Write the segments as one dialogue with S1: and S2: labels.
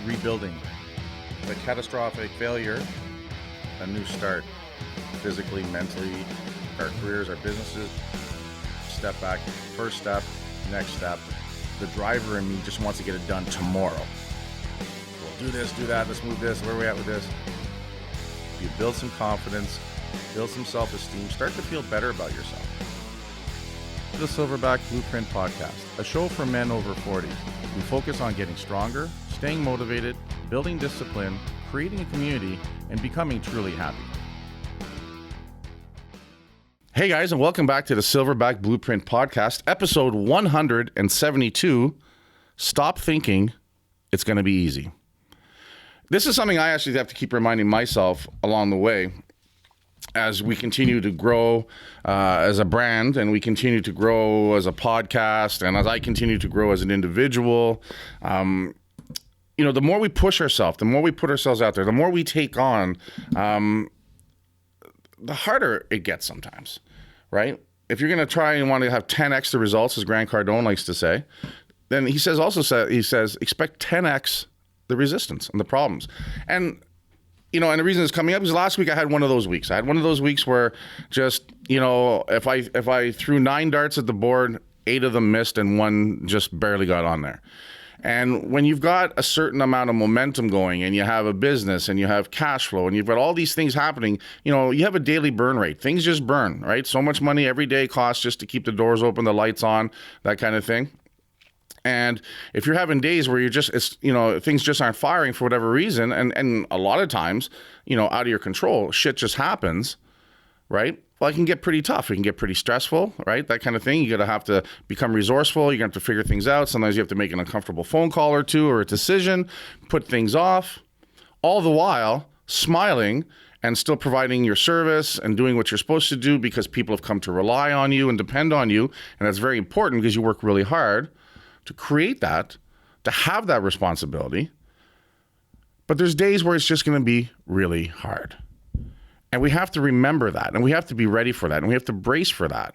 S1: rebuilding. A catastrophic failure, a new start. Physically, mentally, our careers, our businesses. Step back, first step, next step. The driver in me just wants to get it done tomorrow. We'll do this, do that, let's move this, where are we at with this? You build some confidence, build some self-esteem, start to feel better about yourself. The Silverback Blueprint Podcast, a show for men over 40. We focus on getting stronger, staying motivated, building discipline, creating a community, and becoming truly happy. Hey guys, and welcome back to the Silverback Blueprint Podcast, episode 172, Stop Thinking It's Going to Be Easy. This is something I actually have to keep reminding myself along the way as we continue to grow as a brand, and we continue to grow as a podcast, and as I continue to grow as an individual. The more we push ourselves, the more we put ourselves out there, the more we take on, the harder it gets sometimes, right? If you're going to try and want to have 10x the results, as Grant Cardone likes to say, then he says expect 10x the resistance and the problems. And the reason it's coming up is last week I had one of those weeks. I had one of those weeks where just, if I threw 9 darts at the board, 8 of them missed and 1 just barely got on there. And when you've got a certain amount of momentum going and you have a business and you have cash flow and you've got all these things happening, you have a daily burn rate. Things just burn, right? So much money every day costs just to keep the doors open, the lights on, that kind of thing. And if you're having days where things just aren't firing for whatever reason, and a lot of times, out of your control, shit just happens, right? Well, it can get pretty tough. It can get pretty stressful, right? That kind of thing. You're going to have to become resourceful. You're going to have to figure things out. Sometimes you have to make an uncomfortable phone call or two or a decision, put things off, all the while smiling and still providing your service and doing what you're supposed to do because people have come to rely on you and depend on you. And that's very important because you work really hard to create that, to have that responsibility. But there's days where it's just going to be really hard. And we have to remember that, and we have to be ready for that, and we have to brace for that.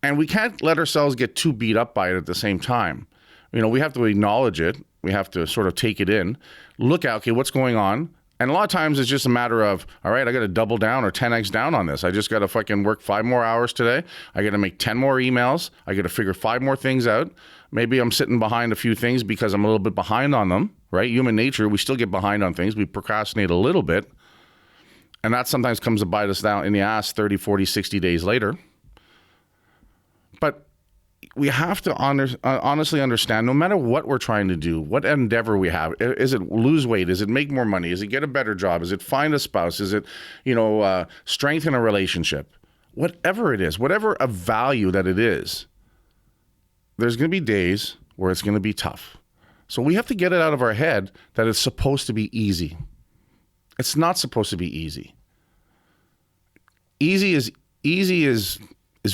S1: And we can't let ourselves get too beat up by it at the same time. We have to acknowledge it. We have to sort of take it in, look at, okay, what's going on? And a lot of times it's just a matter of, all right, I got to double down or 10x down on this. I just got to fucking work 5 more hours today. I got to make 10 more emails. I got to figure 5 more things out. Maybe I'm sitting behind a few things because I'm a little bit behind on them, right? Human nature, we still get behind on things. We procrastinate a little bit. And that sometimes comes to bite us down in the ass 30, 40, 60 days later. But we have to honestly understand, no matter what we're trying to do, what endeavor we have, is it lose weight? Is it make more money? Is it get a better job? Is it find a spouse? Is it, strengthen a relationship? Whatever it is, whatever a value that it is, there's going to be days where it's going to be tough. So we have to get it out of our head that it's supposed to be easy. It's not supposed to be easy. Easy is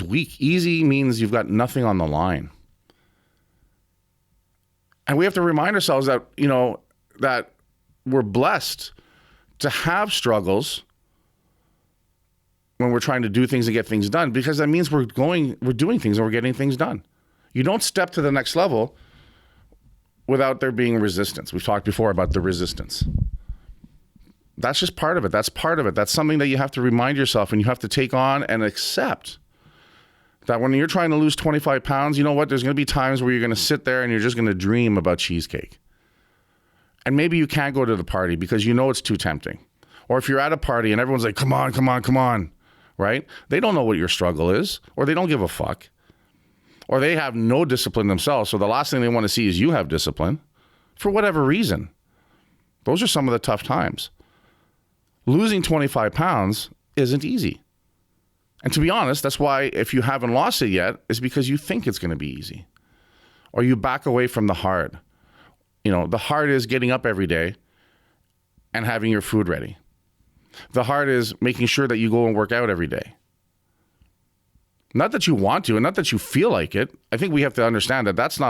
S1: weak. Easy means you've got nothing on the line. And we have to remind ourselves that, that we're blessed to have struggles when we're trying to do things and get things done, because that means we're doing things and we're getting things done. You don't step to the next level without there being resistance. We've talked before about the resistance. That's just part of it. That's part of it. That's something that you have to remind yourself and you have to take on and accept that when you're trying to lose 25 pounds, you know what? There's going to be times where you're going to sit there and you're just going to dream about cheesecake. And maybe you can't go to the party because it's too tempting. Or if you're at a party and everyone's like, come on, come on, come on, right? They don't know what your struggle is, or they don't give a fuck, or they have no discipline themselves. So the last thing they want to see is you have discipline for whatever reason. Those are some of the tough times. Losing 25 pounds isn't easy. And to be honest, that's why if you haven't lost it yet, it's because you think it's going to be easy. Or you back away from the hard. The hard is getting up every day and having your food ready. The hard is making sure that you go and work out every day. Not that you want to and not that you feel like it. I think we have to understand that that's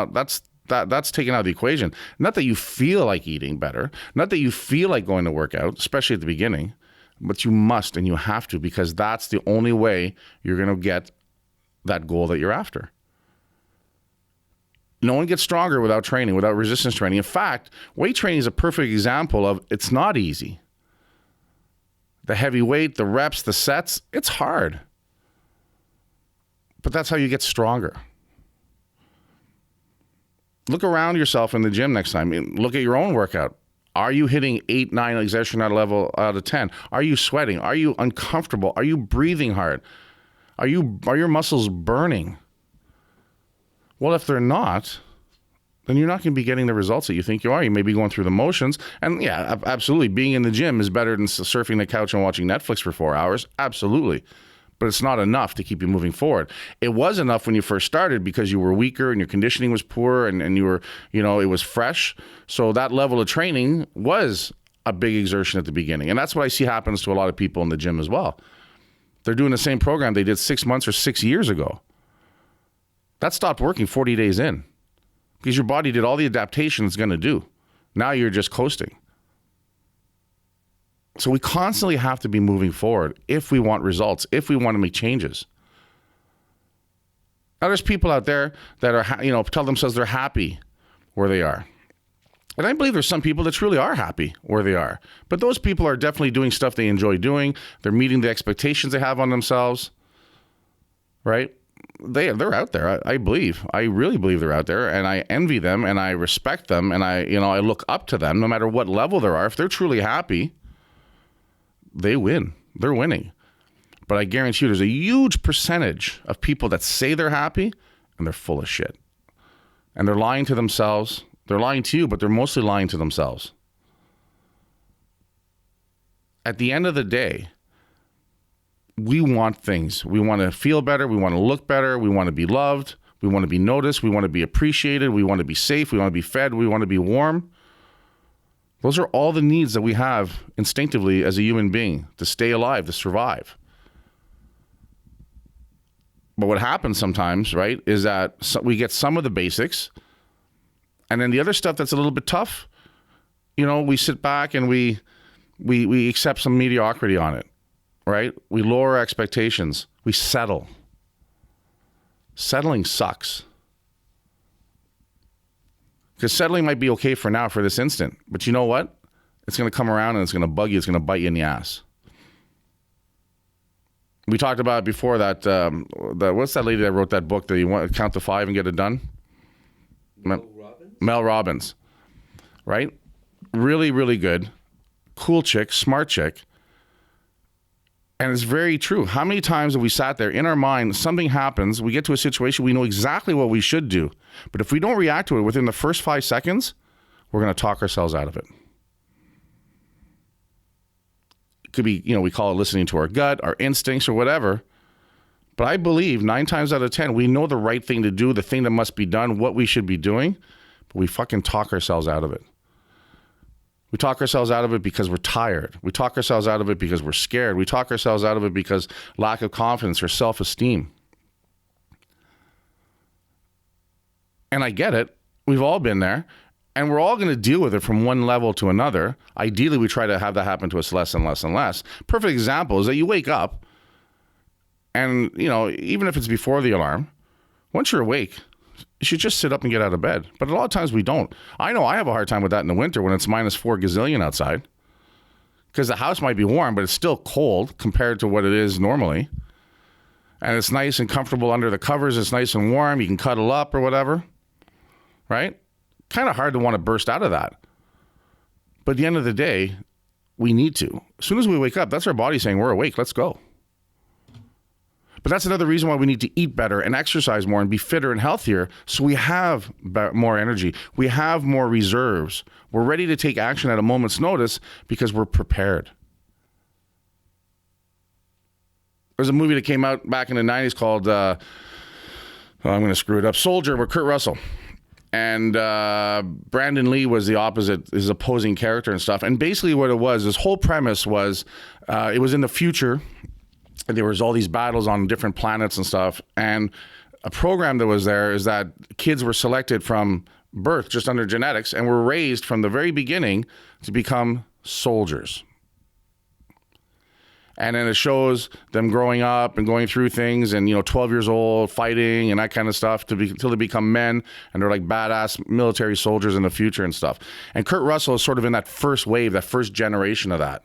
S1: taken out of the equation. Not that you feel like eating better, not that you feel like going to work out, especially at the beginning, but you must and you have to, because that's the only way you're going to get that goal that you're after. No one gets stronger without training, without resistance training. In fact, weight training is a perfect example of it's not easy. The heavy weight, the reps, the sets, it's hard. But that's how you get stronger. Look around yourself in the gym next time. Look at your own workout. Are you hitting 8, 9 exertion at a level out of 10? Are you sweating? Are you uncomfortable? Are you breathing hard? Are your muscles burning? Well, if they're not, then you're not going to be getting the results that you think you are. You may be going through the motions. And yeah, absolutely, being in the gym is better than surfing the couch and watching Netflix for 4 hours. Absolutely. But it's not enough to keep you moving forward. It was enough when you first started because you were weaker and your conditioning was poor and you were, it was fresh. So that level of training was a big exertion at the beginning. And that's what I see happens to a lot of people in the gym as well. They're doing the same program they did 6 months or 6 years ago. That stopped working 40 days in because your body did all the adaptation it's going to do. Now you're just coasting. So we constantly have to be moving forward if we want results, if we want to make changes. Now, there's people out there that are, tell themselves they're happy where they are. And I believe there's some people that truly are happy where they are. But those people are definitely doing stuff they enjoy doing. They're meeting the expectations they have on themselves, right? They're out there. I really believe they're out there, and I envy them and I respect them and I look up to them no matter what level they are. If they're truly happy, they win. They're winning. But I guarantee you there's a huge percentage of people that say they're happy and they're full of shit. And they're lying to themselves. They're lying to you, but they're mostly lying to themselves. At the end of the day, we want things. We want to feel better. We want to look better. We want to be loved. We want to be noticed. We want to be appreciated. We want to be safe. We want to be fed. We want to be warm. Those are all the needs that we have instinctively as a human being to stay alive, to survive. But what happens sometimes, right, is that we get some of the basics, and then the other stuff that's a little bit tough, we sit back and we accept some mediocrity on it, right? We lower our expectations. We settle. Settling sucks. Because settling might be okay for now, for this instant. But you know what? It's going to come around and it's going to bug you. It's going to bite you in the ass. We talked about it before that, what's that lady that wrote that book that you want to count to 5 and get it done? Mel Robbins. Right? Really, really good. Cool chick, smart chick. And it's very true. How many times have we sat there in our mind, something happens, we get to a situation, we know exactly what we should do. But if we don't react to it within the first 5 seconds, we're going to talk ourselves out of it. It could be, we call it listening to our gut, our instincts or whatever. But I believe 9 times out of 10, we know the right thing to do, the thing that must be done, what we should be doing, but we fucking talk ourselves out of it. We talk ourselves out of it because we're tired. We talk ourselves out of it because we're scared. We talk ourselves out of it because lack of confidence or self-esteem. And I get it. We've all been there. And we're all going to deal with it from one level to another. Ideally, we try to have that happen to us less and less and less. Perfect example is that you wake up and, even if it's before the alarm, once you're awake, you should just sit up and get out of bed. But a lot of times we don't. I know I have a hard time with that in the winter when it's -4 gazillion outside. Because the house might be warm, but it's still cold compared to what it is normally. And it's nice and comfortable under the covers. It's nice and warm. You can cuddle up or whatever. Right? Kind of hard to want to burst out of that. But at the end of the day, we need to. As soon as we wake up, that's our body saying, we're awake, let's go. But that's another reason why we need to eat better and exercise more and be fitter and healthier so we have more energy. We have more reserves. We're ready to take action at a moment's notice because we're prepared. There's a movie that came out back in the 90s called, I'm going to screw it up, Soldier with Kurt Russell. And Brandon Lee was the opposite, his opposing character and stuff. And basically what it was, this whole premise was, it was in the future. And there was all these battles on different planets and stuff. And a program that was there is that kids were selected from birth, just under genetics, and were raised from the very beginning to become soldiers. And then it shows them growing up and going through things and, 12 years old, fighting and that kind of stuff until they become men and they're like badass military soldiers in the future and stuff. And Kurt Russell is sort of in that first wave, that first generation of that.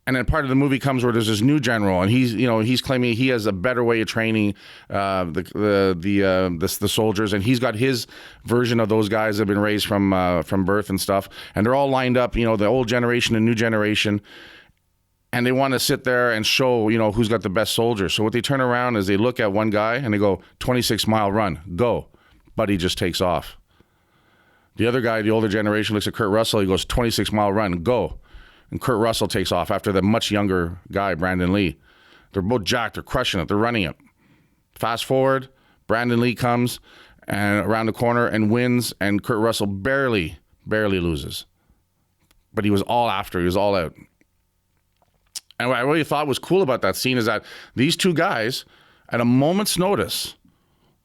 S1: And then part of the movie comes where there's this new general, and he's claiming he has a better way of training the soldiers, and he's got his version of those guys that have been raised from birth and stuff, and they're all lined up, the old generation and new generation, and they want to sit there and show who's got the best soldiers. So what they turn around is they look at one guy and they go 26-mile run, go, buddy just takes off. The other guy, the older generation, looks at Kurt Russell, he goes 26-mile run, go. And Kurt Russell takes off after the much younger guy, Brandon Lee. They're both jacked. They're crushing it. They're running it. Fast forward, Brandon Lee comes and around the corner and wins, and Kurt Russell barely loses. But he was all after. He was all out. And what I really thought was cool about that scene is that these two guys, at a moment's notice,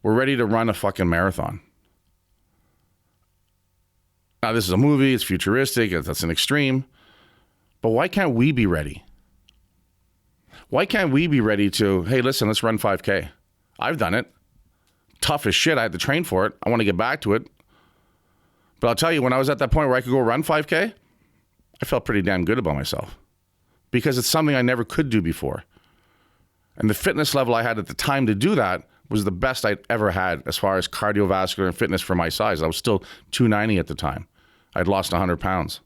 S1: were ready to run a fucking marathon. Now, this is a movie. It's futuristic. That's an extreme. But why can't we be ready? Why can't we be ready to, hey, listen, let's run 5K. I've done it. Tough as shit. I had to train for it. I want to get back to it. But I'll tell you, when I was at that point where I could go run 5K, I felt pretty damn good about myself because it's something I never could do before. And the fitness level I had at the time to do that was the best I'd ever had as far as cardiovascular and fitness for my size. I was still 290 at the time. I'd lost 100 pounds.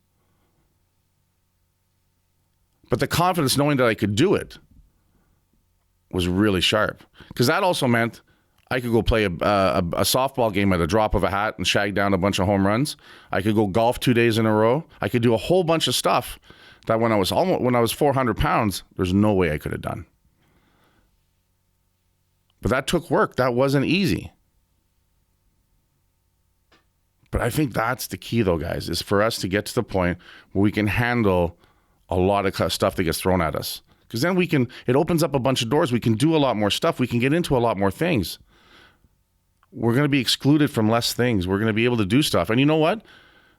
S1: But the confidence knowing that I could do it was really sharp. Because that also meant I could go play a softball game at a drop of a hat and shag down a bunch of home runs. I could go golf 2 days in a row. I could do a whole bunch of stuff that when I was 400 pounds, there's no way I could have done. But that took work. That wasn't easy. But I think that's the key, though, guys, is for us to get to the point where we can handle a lot of stuff that gets thrown at us. Because then it opens up a bunch of doors. We can do a lot more stuff. We can get into a lot more things. We're going to be excluded from less things. We're going to be able to do stuff. And you know what?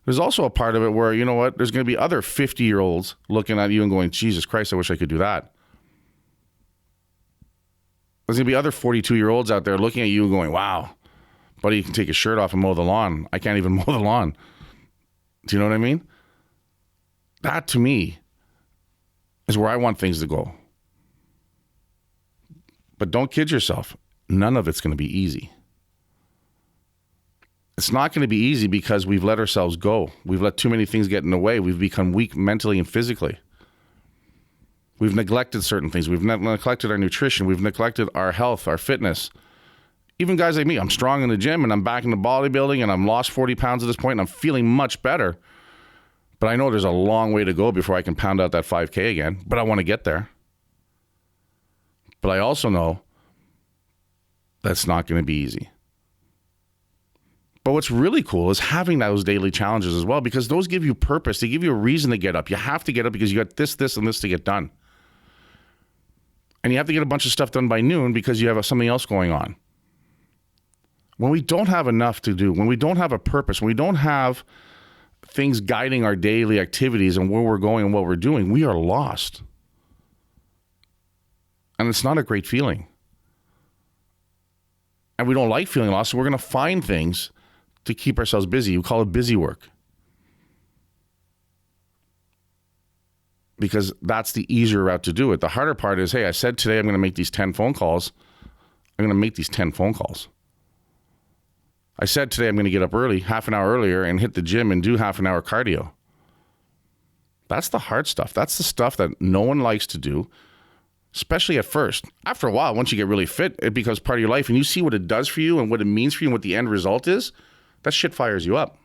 S1: There's also a part of it where, there's going to be other 50-year-olds looking at you and going, Jesus Christ, I wish I could do that. There's going to be other 42-year-olds out there looking at you and going, wow, buddy, you can take his shirt off and mow the lawn. I can't even mow the lawn. Do you know what I mean? That, to me, is where I want things to go. But don't kid yourself. None of it's going to be easy. It's not going to be easy because we've let ourselves go. We've let too many things get in the way. We've become weak mentally and physically. We've neglected certain things. We've neglected our nutrition. We've neglected our health, our fitness. Even guys like me, I'm strong in the gym and I'm back in the bodybuilding and I'm lost 40 pounds at this point and I'm feeling much better. But I know there's a long way to go before I can pound out that 5K again. But I want to get there. But I also know that's not going to be easy. But what's really cool is having those daily challenges as well, because those give you purpose. They give you a reason to get up. You have to get up because you got this, and this to get done. And you have to get a bunch of stuff done by noon because you have something else going on. When we don't have enough to do, when we don't have a purpose, when we don't have things guiding our daily activities and where we're going and what we're doing, we are lost. And it's not a great feeling. And we don't like feeling lost, so we're going to find things to keep ourselves busy. We call it busy work. Because that's the easier route to do it. The harder part is, hey, I said today I'm going to make these 10 phone calls. I'm going to make these 10 phone calls. I said today I'm going to get up early, half an hour earlier, and hit the gym and do half an hour cardio. That's the hard stuff. That's the stuff that no one likes to do, especially at first. After a while, once you get really fit, it becomes part of your life, and you see what it does for you and what it means for you and what the end result is. That shit fires you up.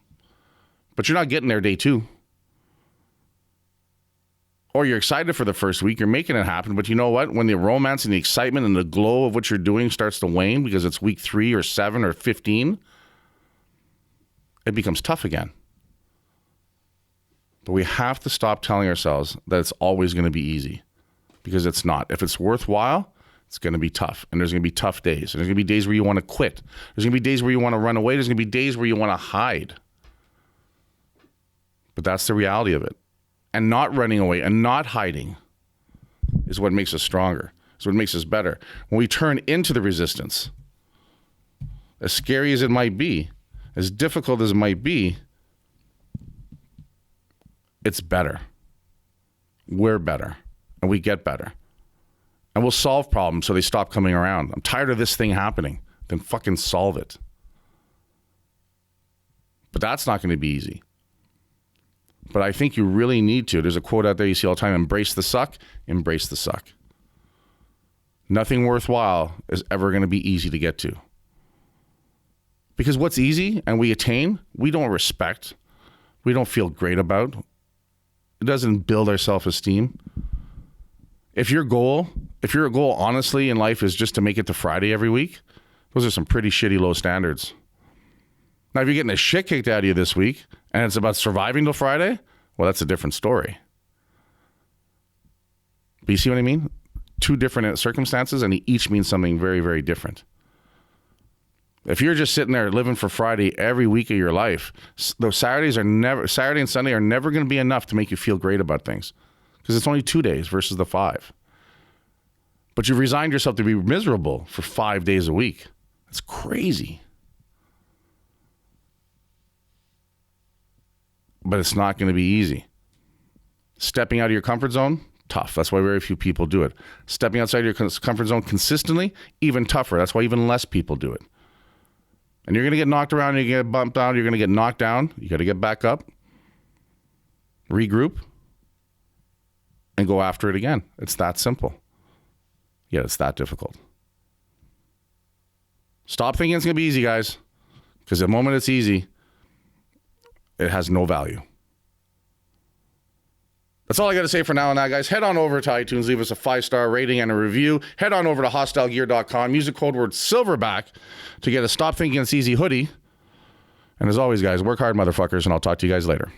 S1: But you're not getting there day 2. Or you're excited for the first week, you're making it happen, but you know what? When the romance and the excitement and the glow of what you're doing starts to wane because it's week 3 or 7 or 15, it becomes tough again. But we have to stop telling ourselves that it's always going to be easy, because it's not. If it's worthwhile, it's going to be tough, and there's going to be tough days. And there's going to be days where you want to quit. There's going to be days where you want to run away. There's going to be days where you want to hide. But that's the reality of it. And not running away and not hiding is what makes us stronger. It's what makes us better. When we turn into the resistance, as scary as it might be, as difficult as it might be, it's better. We're better, and we get better. And we'll solve problems so they stop coming around. I'm tired of this thing happening. Then fucking solve it. But that's not going to be easy. But I think you really need to. There's a quote out there you see all the time: embrace the suck, embrace the suck. Nothing worthwhile is ever going to be easy to get to. Because what's easy and we attain, we don't respect. We don't feel great about. It doesn't build our self-esteem. If your goal honestly in life is just to make it to Friday every week, those are some pretty shitty low standards. Now, if you're getting the shit kicked out of you this week and it's about surviving till Friday, well, that's a different story. But you see what I mean? Two different circumstances, and they each mean something very, very different. If you're just sitting there living for Friday every week of your life, those Saturday and Sunday are never going to be enough to make you feel great about things, because it's only 2 days versus the 5. But you've resigned yourself to be miserable for 5 days a week. That's crazy. But it's not going to be easy. Stepping out of your comfort zone, tough. That's why very few people do it. Stepping outside your comfort zone consistently, even tougher. That's why even less people do it. And you're going to get knocked around, you're going to get bumped down, you're going to get knocked down. You got to get back up, regroup, and go after it again. It's that simple. Yet it's that difficult. Stop thinking it's going to be easy, guys. Because the moment it's easy, it has no value. That's all I got to say for now on that, guys. Head on over to iTunes, leave us a 5-star rating and a review. Head on over to hostilegear.com. Use the code word Silverback to get a Stop Thinking It's Easy hoodie. And as always, guys, work hard, motherfuckers, and I'll talk to you guys later.